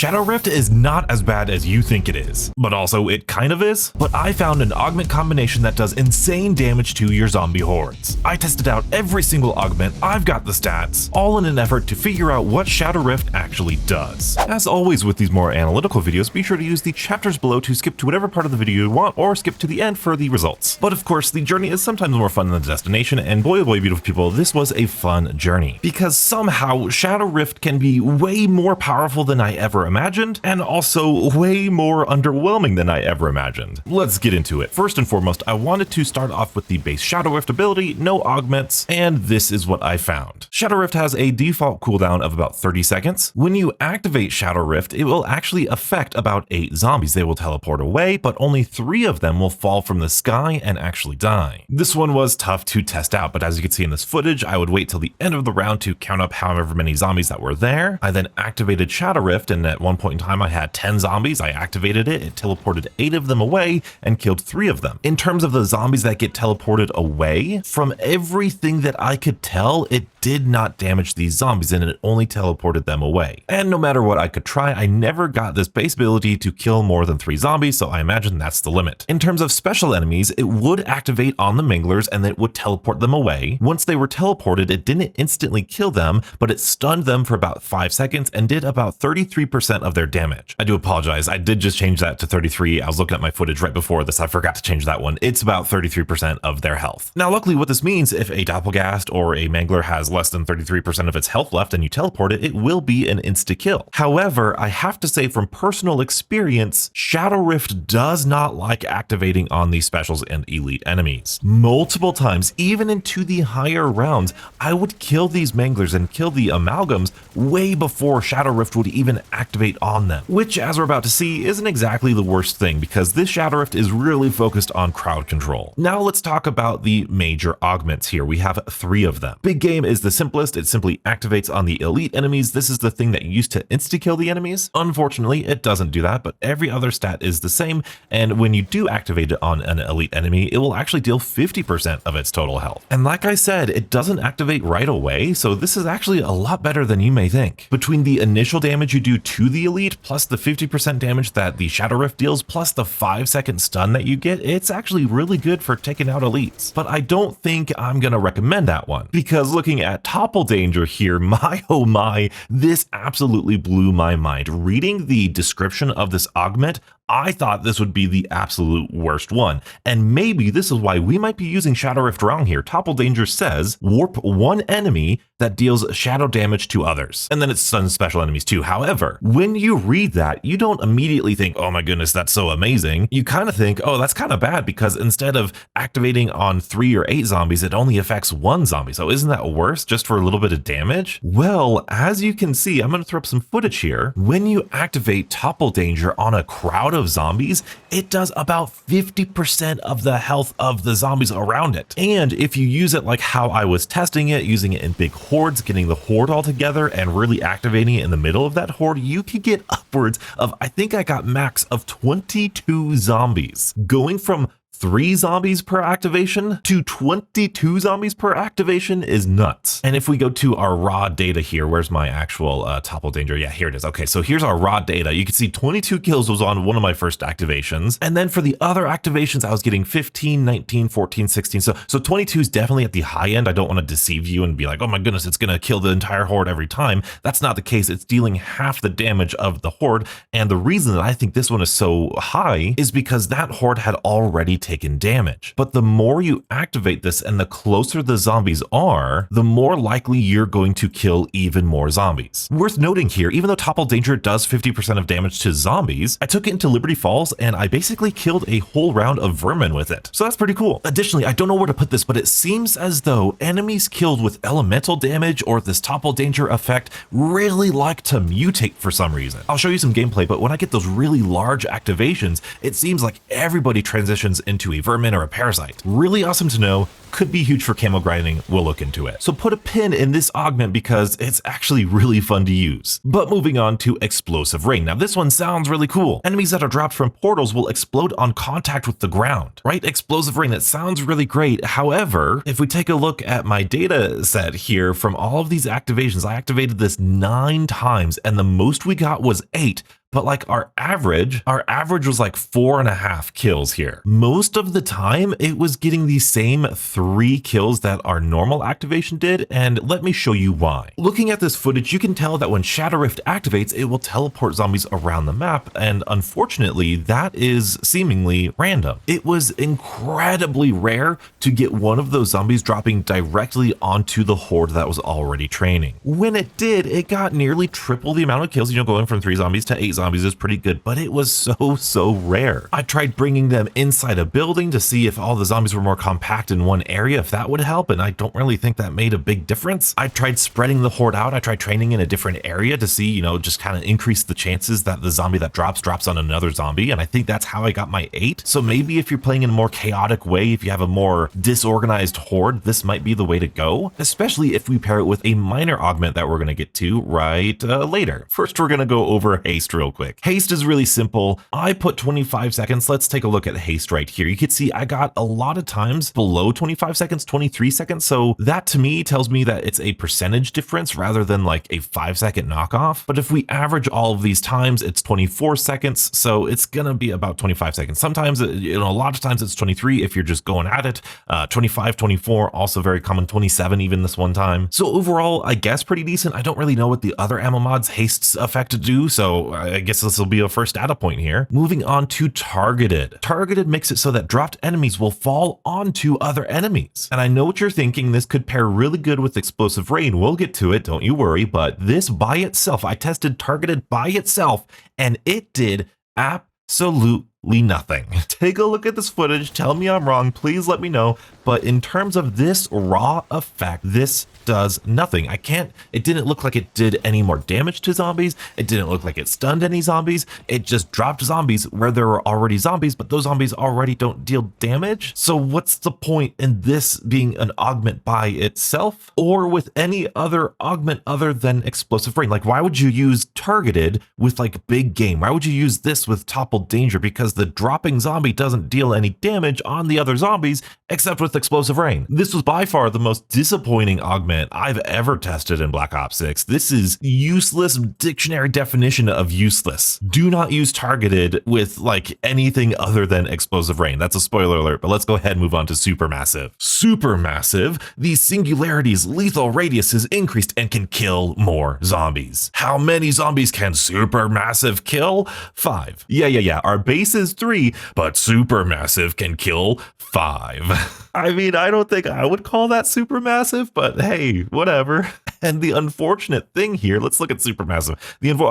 Shadow Rift is not as bad as you think it is, but also it kind of is. But I found an augment combination that does insane damage to your zombie hordes. I tested out every single augment, I've got the stats, all in an effort to figure out what Shadow Rift actually does. As always with these more analytical videos, be sure to use the chapters below to skip to whatever part of the video you want or skip to the end for the results. But of course, the journey is sometimes more fun than the destination, and boy oh boy beautiful people, this was a fun journey. Because somehow Shadow Rift can be way more powerful than I ever imagined, and also way more underwhelming than I ever imagined. Let's get into it. First and foremost, I wanted to start off with the base Shadow Rift ability, no augments, and this is what I found. Shadow Rift has a default cooldown of about 30 seconds. When you activate Shadow Rift, it will actually affect about 8 zombies. They will teleport away, but only 3 of them will fall from the sky and actually die. This one was tough to test out, but as you can see in this footage, I would wait till the end of the round to count up however many zombies that were there. I then activated Shadow Rift, and at one point in time I had 10 zombies. I activated it, it teleported 8 of them away and killed 3 of them. In terms of the zombies that get teleported away, from everything that I could tell, it did not damage these zombies and it only teleported them away. And no matter what I could try, I never got this base ability to kill more than 3 zombies, so I imagine that's the limit. In terms of special enemies, it would activate on the manglers and then it would teleport them away. Once they were teleported, it didn't instantly kill them, but it stunned them for about 5 seconds and did about 33% of their damage. I do apologize, I did just change that to 33. I was looking at my footage right before this, I forgot to change that one. It's about 33% of their health. Now luckily what this means, if a Doppelgast or a mangler has less than 33% of its health left and you teleport it, it will be an insta-kill. However, I have to say from personal experience, Shadow Rift does not like activating on these specials and elite enemies. Multiple times, even into the higher rounds, I would kill these manglers and kill the amalgams way before Shadow Rift would even activate on them, which as we're about to see isn't exactly the worst thing because this Shadow Rift is really focused on crowd control. Now let's talk about the major augments here. We have 3 of them. Big Game is the simplest. It simply activates on the elite enemies. This is the thing that used to insta-kill the enemies. Unfortunately, it doesn't do that, but every other stat is the same, and when you do activate it on an elite enemy, it will actually deal 50% of its total health. And like I said, it doesn't activate right away, so this is actually a lot better than you may think. Between the initial damage you do to the elite, plus the 50% damage that the Shadow Rift deals, plus the 5-second stun that you get, it's actually really good for taking out elites. But I don't think I'm gonna recommend that one, because looking at Topple danger here, my oh my, this absolutely blew my mind. Reading the description of this augment, I thought this would be the absolute worst one, and maybe this is why we might be using Shadow Rift wrong here. Topple Danger says, warp one enemy that deals shadow damage to others, and then it stuns special enemies too. However, when you read that, you don't immediately think, oh my goodness, that's so amazing. You kind of think, oh, that's kind of bad because instead of activating on 3 or 8 zombies, it only affects 1 zombie. So isn't that worse just for a little bit of damage? Well, as you can see, I'm going to throw up some footage here. When you activate Topple Danger on a crowd of zombies, it does about 50% of the health of the zombies around it. And if you use it like how I was testing it, using it in big hordes, getting the horde all together and really activating it in the middle of that horde, you could get upwards of, I think I got max of 22 zombies. Going from 3 zombies per activation to 22 zombies per activation is nuts. And if we go to our raw data here, where's my actual Topple Danger? Yeah, here it is. Okay, so here's our raw data. You can see 22 kills was on one of my first activations. And then for the other activations, I was getting 15, 19, 14, 16. So 22 is definitely at the high end. I don't want to deceive you and be like, oh my goodness, it's going to kill the entire horde every time. That's not the case. It's dealing half the damage of the horde. And the reason that I think this one is so high is because that horde had already taken damage. But the more you activate this and the closer the zombies are, the more likely you're going to kill even more zombies. Worth noting here, even though Topple Danger does 50% of damage to zombies, I took it into Liberty Falls and I basically killed a whole round of vermin with it. So that's pretty cool. Additionally, I don't know where to put this, but it seems as though enemies killed with elemental damage or this Topple Danger effect really like to mutate for some reason. I'll show you some gameplay, but when I get those really large activations, it seems like everybody transitions into a vermin or a parasite. Really awesome to know. Could be huge for camo grinding, we'll look into it. So put a pin in this augment because it's actually really fun to use. But moving on to Explosive Rain. Now this one sounds really cool. Enemies that are dropped from portals will explode on contact with the ground, right? Explosive Rain, that sounds really great. However, if we take a look at my data set here from all of these activations, I activated this 9 times and the most we got was 8. But like our average was like 4.5 kills here. Most of the time it was getting the same 3 kills that our normal activation did, and let me show you why. Looking at this footage, you can tell that when Shadow Rift activates, it will teleport zombies around the map, and unfortunately that is seemingly random. It was incredibly rare to get one of those zombies dropping directly onto the horde that was already training. When it did, it got nearly triple the amount of kills, going from 3 zombies to 8 zombies is pretty good, but it was so rare. I tried bringing them inside a building to see if all the zombies were more compact in one area, if that would help, and I don't really think that made a big difference. I tried spreading the horde out. I tried training in a different area to see, just kind of increase the chances that the zombie that drops on another zombie, and I think that's how I got my 8. So maybe if you're playing in a more chaotic way, if you have a more disorganized horde, this might be the way to go, especially if we pair it with a minor augment that we're going to get to right later. First, we're going to go over Haste real quick. Haste is really simple. I put 25 seconds. Let's take a look at Haste right here. You can see I got a lot of times below 25 seconds, 23 seconds. So that to me tells me that it's a percentage difference rather than like a 5-second knockoff. But if we average all of these times, it's 24 seconds. So it's going to be about 25 seconds. Sometimes, a lot of times it's 23 if you're just going at it. 25, 24, also very common, 27 even this one time. So overall, I guess pretty decent. I don't really know what the other ammo mods Haste's effect do. So I guess this will be a first data point here. Moving on to Targeted. Targeted makes it so that dropped enemies will fall onto other enemies. And I know what you're thinking, this could pair really good with Explosive Rain. We'll get to it, don't you worry, but this by itself, I tested Targeted by itself, and it did absolutely nothing. Take a look at this footage, tell me I'm wrong, please let me know, but in terms of this raw effect, this does nothing. It didn't look like it did any more damage to zombies. It didn't look like it stunned any zombies. It just dropped zombies where there were already zombies, but those zombies already don't deal damage. So what's the point in this being an augment by itself or with any other augment other than Explosive Rain? Like, why would you use Targeted with like big game? Why would you use this with Topple Danger? Because the dropping zombie doesn't deal any damage on the other zombies except with Explosive Rain. This was by far the most disappointing augment I've ever tested in Black Ops 6. This is useless, dictionary definition of useless. Do not use Targeted with like anything other than Explosive Rain. That's a spoiler alert, but let's go ahead and move on to Supermassive. Supermassive, the singularity's lethal radius is increased and can kill more zombies. How many zombies can Supermassive kill? 5. Yeah. Our base is 3, but Supermassive can kill 5. I mean, I don't think I would call that Supermassive, but hey, whatever. And the unfortunate thing here, let's look at Supermassive.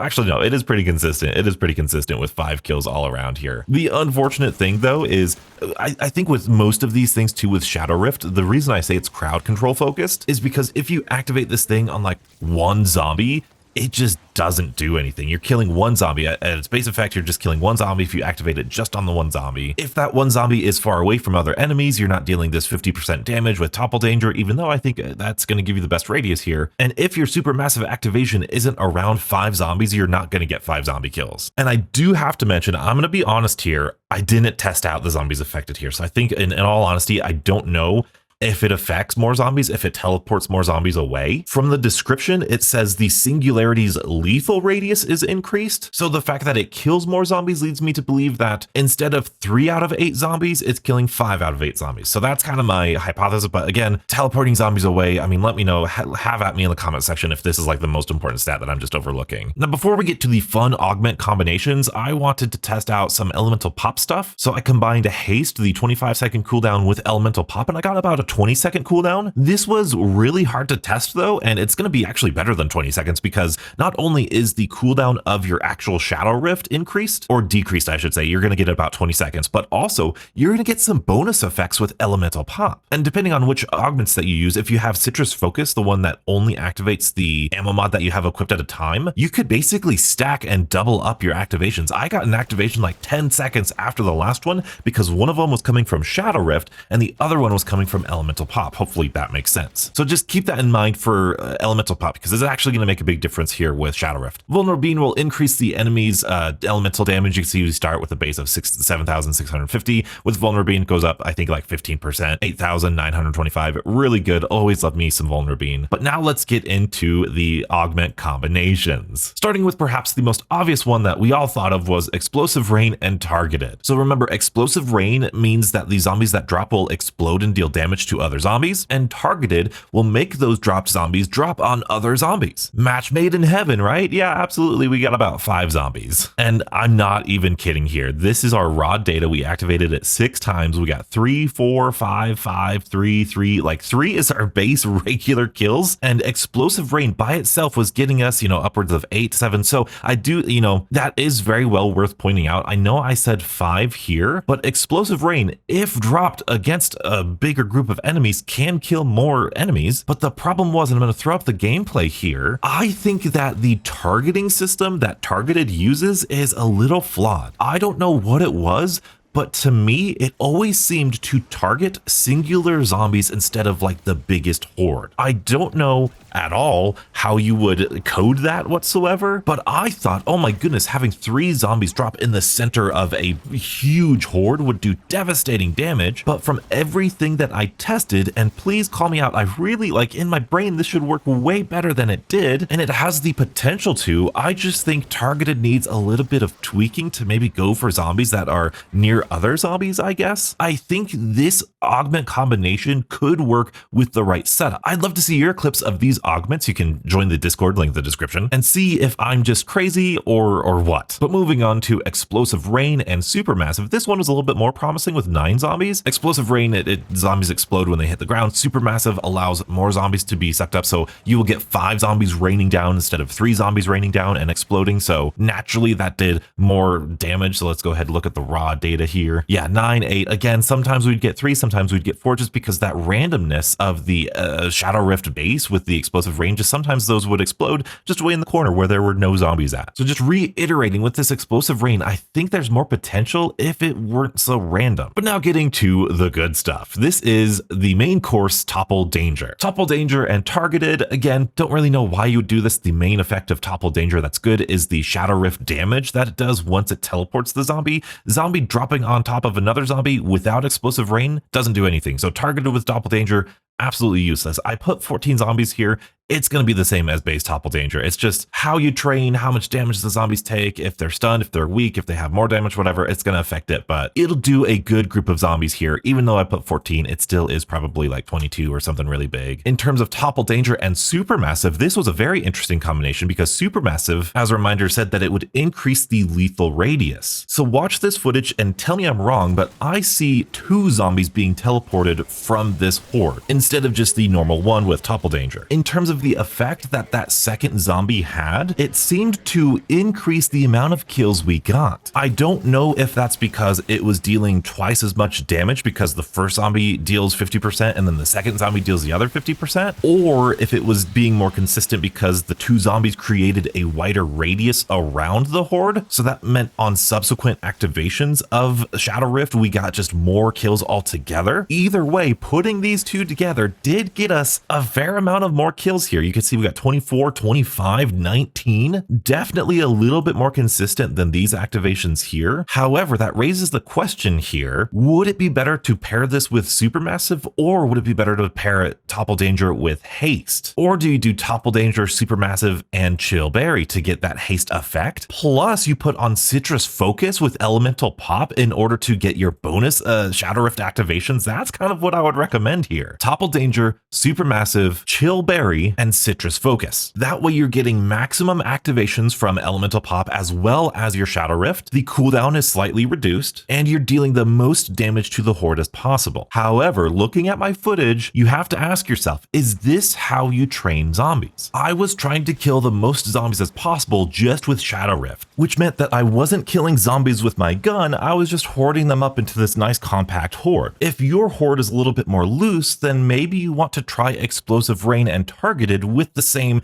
Actually, no, it is pretty consistent. It is pretty consistent with 5 kills all around here. The unfortunate thing, though, is I think with most of these things, too, with Shadow Rift, the reason I say it's crowd control focused is because if you activate this thing on like one zombie, it just doesn't do anything. You're killing one zombie. At its base effect, you're just killing one zombie if you activate it just on the one zombie. If that one zombie is far away from other enemies, you're not dealing this 50% damage with Topple Danger, even though I think that's going to give you the best radius here. And if your Supermassive activation isn't around 5 zombies, you're not going to get 5 zombie kills. And I do have to mention, I'm going to be honest here, I didn't test out the zombies affected here. So I think in all honesty, I don't know if it affects more zombies, if it teleports more zombies away. From the description, it says the singularity's lethal radius is increased. So the fact that it kills more zombies leads me to believe that instead of 3 out of 8 zombies, it's killing 5 out of 8 zombies. So that's kind of my hypothesis. But again, teleporting zombies away, I mean, let me know, have at me in the comment section if this is like the most important stat that I'm just overlooking. Now, before we get to the fun augment combinations, I wanted to test out some elemental pop stuff. So I combined Haste, the 25-second cooldown, with elemental pop, and I got about a 20-second cooldown. This was really hard to test though, and it's going to be actually better than 20 seconds because not only is the cooldown of your actual Shadow Rift increased, or decreased I should say, you're going to get about 20 seconds, but also you're going to get some bonus effects with Elemental Pop. And depending on which augments that you use, if you have Citrus Focus, the one that only activates the ammo mod that you have equipped at a time, you could basically stack and double up your activations. I got an activation like 10 seconds after the last one because one of them was coming from Shadow Rift and the other one was coming from Elemental Pop. Hopefully that makes sense. So just keep that in mind for Elemental Pop because it's actually going to make a big difference here with Shadow Rift. Vulnerable Bean will increase the enemy's elemental damage. You can see we start with a base of 7,650. With Vulnerable Bean, it goes up, I think, like 15%, 8,925. Really good. Always love me some Vulnerable Bean. But now let's get into the augment combinations. Starting with perhaps the most obvious one that we all thought of was Explosive Rain and Targeted. So remember, Explosive Rain means that the zombies that drop will explode and deal damage to other zombies, and Targeted will make those dropped zombies drop on other zombies. Match made in heaven, right? Yeah, absolutely. We got about 5 zombies. And I'm not even kidding here. This is our raw data. We activated it 6 times. We got 3, 4, 5, 5, 3, 3. Like 3 is our base regular kills, and Explosive Rain by itself was getting us, upwards of 8, 7. So I do, that is very well worth pointing out. I know I said 5 here, but Explosive Rain, if dropped against a bigger group of enemies, can kill more enemies. But the problem was, and I'm going to throw up the gameplay here, I think that the targeting system that Targeted uses is a little flawed. I don't know what it was, but to me, it always seemed to target singular zombies instead of like the biggest horde. I don't know at all how you would code that whatsoever, but I thought, oh my goodness, having 3 zombies drop in the center of a huge horde would do devastating damage. But from everything that I tested, and please call me out, I really in my brain, this should work way better than it did, and it has the potential to. I just think Targeted needs a little bit of tweaking to maybe go for zombies that are near other zombies, I guess. I think this augment combination could work with the right setup. I'd love to see your clips of these augments. You can join the Discord, link in the description, and see if I'm just crazy or what. But moving on to Explosive Rain and Supermassive, this one was a little bit more promising with 9 zombies. Explosive Rain, zombies explode when they hit the ground. Supermassive allows more zombies to be sucked up, so you will get 5 zombies raining down instead of 3 zombies raining down and exploding, so naturally that did more damage. So let's go ahead and look at the raw data here. Yeah, 9, 8. Again, sometimes we'd get 3, sometimes we'd get 4, just because that randomness of the Shadow Rift base with the Explosive Rain, just sometimes those would explode just way in the corner where there were no zombies at. So just reiterating, with this Explosive Rain, I think there's more potential if it weren't so random. But now getting to the good stuff. This is the main course, Topple Danger. Topple Danger and Targeted, again, don't really know why you would do this. The main effect of Topple Danger that's good is the Shadow Rift damage that it does once it teleports the zombie. Zombie dropping on top of another zombie without Explosive Rain doesn't do anything. So Targeted with Topple Danger, absolutely useless. I put 14 zombies here. It's going to be the same as base Topple Danger. It's just how you train, how much damage the zombies take, if they're stunned, if they're weak, if they have more damage, whatever, it's going to affect it. But it'll do a good group of zombies here. Even though I put 14, it still is probably like 22 or something really big. In terms of Topple Danger and Supermassive, this was a very interesting combination because Supermassive, as a reminder, said that it would increase the lethal radius. So watch this footage and tell me I'm wrong, but I see 2 zombies being teleported from this horde instead of just the normal one with Topple Danger. In terms of the effect that second zombie had, it seemed to increase the amount of kills we got. I don't know if that's because it was dealing twice as much damage because the first zombie deals 50% and then the second zombie deals the other 50%, or if it was being more consistent because the 2 zombies created a wider radius around the horde. So that meant on subsequent activations of Shadow Rift, we got just more kills altogether. Either way, putting these 2 together did get us a fair amount of more kills here. You can see we got 24, 25, 19. Definitely a little bit more consistent than these activations here. However, that raises the question here, would it be better to pair this with Supermassive, or would it be better to pair it Topple Danger with Haste? Or do you do Topple Danger, Supermassive, and Chill Berry to get that Haste effect? Plus, you put on Citrus Focus with Elemental Pop in order to get your bonus Shadow Rift activations. That's kind of what I would recommend here. Topple Danger, Supermassive, Chill Berry, and Citrus Focus. That way you're getting maximum activations from Elemental Pop as well as your Shadow Rift. The cooldown is slightly reduced, and you're dealing the most damage to the horde as possible. However, looking at my footage, you have to ask yourself, is this how you train zombies? I was trying to kill the most zombies as possible just with Shadow Rift, which meant that I wasn't killing zombies with my gun, I was just hoarding them up into this nice compact horde. If your horde is a little bit more loose, then maybe you want to try Explosive Rain and Targeted with the same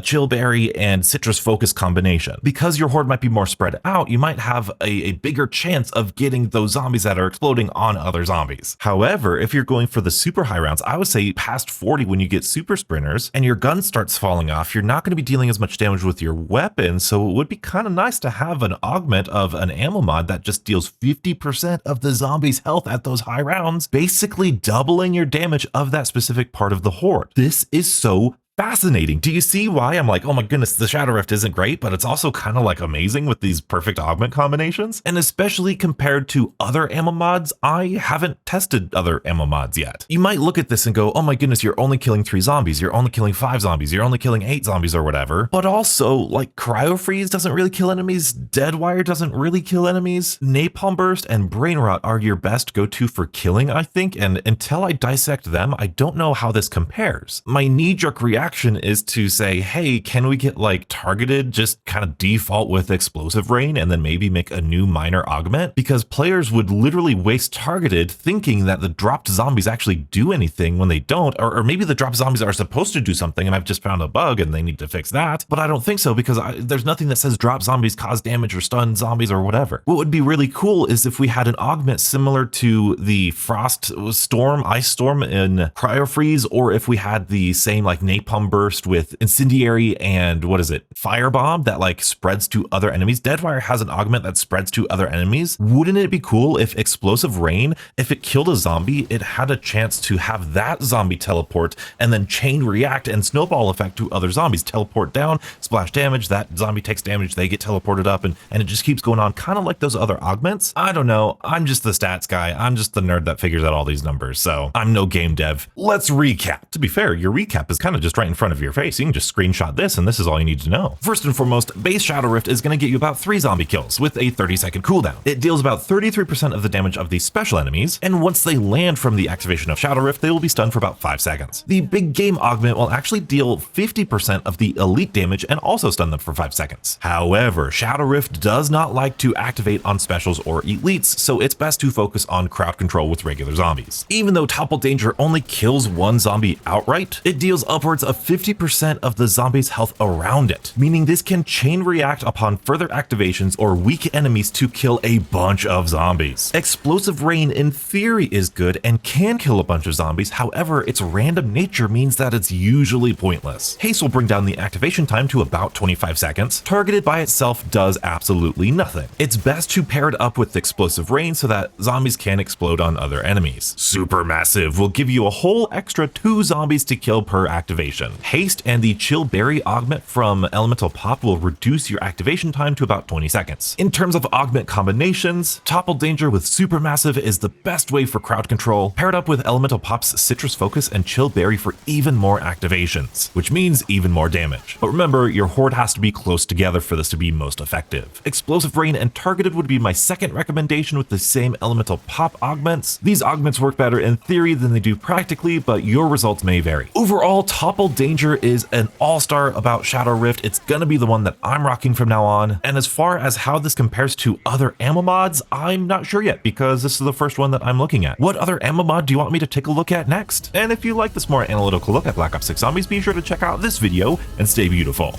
Chill Berry and Citrus Focus combination. Because your horde might be more spread out, you might have a bigger chance of getting those zombies that are exploding on other zombies. However, if you're going for the super high rounds, I would say past 40 when you get super sprinters and your gun starts falling off, you're not going to be dealing as much damage with your weapon, so it would be kind of nice to have an augment of an ammo mod that just deals 50% of the zombie's health at those high rounds, basically doubling your damage of that specific part of the horde. This is so fascinating. Do you see why I'm like, oh my goodness, the Shadow Rift isn't great, but it's also kind of like amazing with these perfect augment combinations? And especially compared to other ammo mods, I haven't tested other ammo mods yet. You might look at this and go, oh my goodness, you're only killing 3 zombies, you're only killing 5 zombies, you're only killing 8 zombies or whatever. But also, like, Cryo Freeze doesn't really kill enemies, Dead Wire doesn't really kill enemies, Napalm Burst and Brain Rot are your best go-to for killing, I think, and until I dissect them, I don't know how this compares. My knee-jerk reaction is to say, hey, can we get like Targeted just kind of default with Explosive Rain and then maybe make a new minor augment? Because players would literally waste Targeted thinking that the dropped zombies actually do anything when they don't, or maybe the dropped zombies are supposed to do something and I've just found a bug and they need to fix that. But I don't think so, because there's nothing that says drop zombies cause damage or stun zombies or whatever. What would be really cool is if we had an augment similar to the Frost Storm, Ice Storm in Cryo Freeze, or if we had the same like Napalm Burst with Incendiary and what is it, Firebomb that like spreads to other enemies. Deadwire has an augment that spreads to other enemies. Wouldn't it be cool if Explosive Rain, if it killed a zombie, it had a chance to have that zombie teleport and then chain react and snowball effect to other zombies? Teleport down, splash damage, that zombie takes damage, they get teleported up, and it just keeps going on, kind of like those other augments. I don't know, I'm just the stats guy, I'm just the nerd that figures out all these numbers, so I'm no game dev. Let's recap. To be fair, your recap is kind of just right in front of your face. You can just screenshot this and this is all you need to know. First and foremost, base Shadow Rift is going to get you about 3 zombie kills with a 30-second cooldown. It deals about 33% of the damage of the special enemies, and once they land from the activation of Shadow Rift, they will be stunned for about 5 seconds. The big game augment will actually deal 50% of the elite damage and also stun them for 5 seconds. However, Shadow Rift does not like to activate on specials or elites, so it's best to focus on crowd control with regular zombies. Even though Topple Danger only kills 1 zombie outright, it deals upwards of 50% of the zombie's health around it, meaning this can chain react upon further activations or weak enemies to kill a bunch of zombies. Explosive Rain in theory is good and can kill a bunch of zombies, however, its random nature means that it's usually pointless. Haste will bring down the activation time to about 25 seconds. Targeted by itself does absolutely nothing. It's best to pair it up with Explosive Rain so that zombies can explode on other enemies. Supermassive will give you a whole extra 2 zombies to kill per activation. Haste and the Chill Berry augment from Elemental Pop will reduce your activation time to about 20 seconds. In terms of augment combinations, Topple Danger with Supermassive is the best way for crowd control, paired up with Elemental Pop's Citrus Focus and Chill Berry for even more activations, which means even more damage. But remember, your horde has to be close together for this to be most effective. Explosive Rain and Targeted would be my second recommendation with the same Elemental Pop augments. These augments work better in theory than they do practically, but your results may vary. Overall, Topple Danger is an all-star about Shadow Rift. It's gonna be the one that I'm rocking from now on. And as far as how this compares to other ammo mods, I'm not sure yet because this is the first one that I'm looking at. What other ammo mod do you want me to take a look at next? And if you like this more analytical look at Black Ops 6 Zombies, be sure to check out this video and stay beautiful.